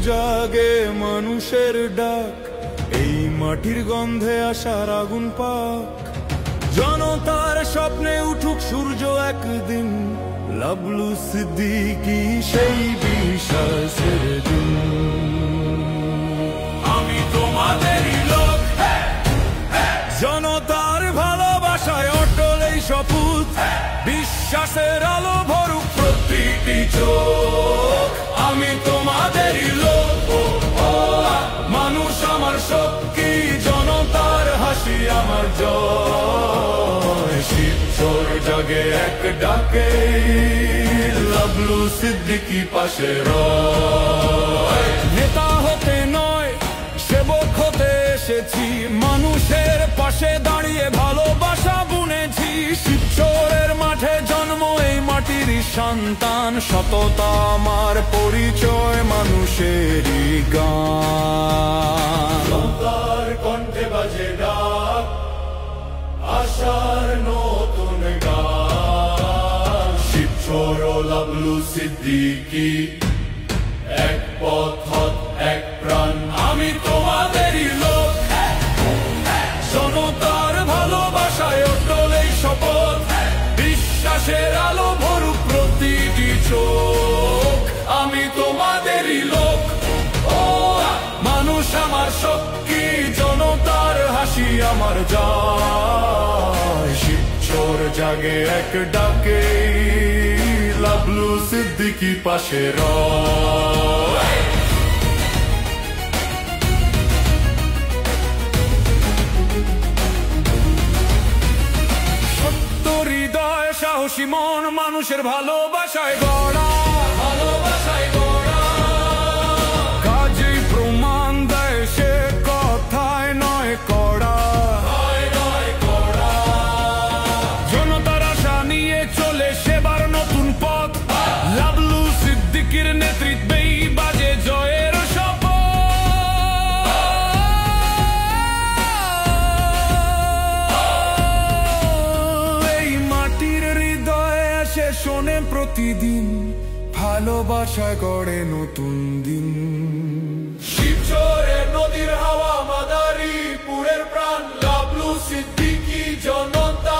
জাগে মানুষের ডাক, এই মাটির গন্ধে আসার আগুন পাক। জনতার স্বপ্নে উঠুক সূর্য একদিন, লাবলু সিদ্দিকী সেই বিশ্বাসের দিন। আমি তোমাদেরই লোক, জনতার ভালোবাসায় অটল এই শপথ, বিশ্বাসের আলো ভরুক প্রতিটি চোখ। আমি তোমাদেরই লোক, মানুষ আমার শক্তি, জনতার হাসি আমার জয়। শিবচর জাগে এক ডাকে, লাবলু সিদ্দিকী পাশে রয়। নেতা হতে নয় সেবক হতে এসেছি, মানুষের পাশে দাঁড়িয়ে ভালোবাসা বুনেছি। শিবচরের মাঠে জন্ম এই মাটির সন্তান, সততা আমার পরিচয়, মানুষেরই গান। জনতার কণ্ঠে বাজে ডাক, আশার নতুন গান। শিবচর ও লাবলু সিদ্দিকী এক পথ এক প্রাণ। আমি তোমাদেরই লোক, জনতার ভালোবাসায় অটল এই শপথ, বিশ্বাসের আলো ভরুক প্রতিটি চোখ। আমি তোমাদেরই লোক, মানুষ আমার শক্তি, জনতার হাসি আমার জয়। শিবচর জাগে এক ডাকে, লাবলু সিদ্দিকী পাশে রয়। সত্য হৃদয় সাহসী মন, মানুষের ভালোবাসায় গড়া, ভালোবাসায় গড়া। কাজেই প্রমাণ দেয় সে কথায় নয় কড়া, নয় কড়া। জনতার আশা নিয়ে চলে সেবার নতুন পথ, লাবলু সিদ্দিকীর নেতৃত্বেই বাজে জয়ের শপথ। এই মাটির হৃদয়ে এসে শোনে প্রতিদিন, ভালোবাসায় গড়ে নতুন দিন। শিবচরের নদীর হাওয়া, মাদারীপুরের প্রাণ, লাবলু সিদ্দিকী জনতা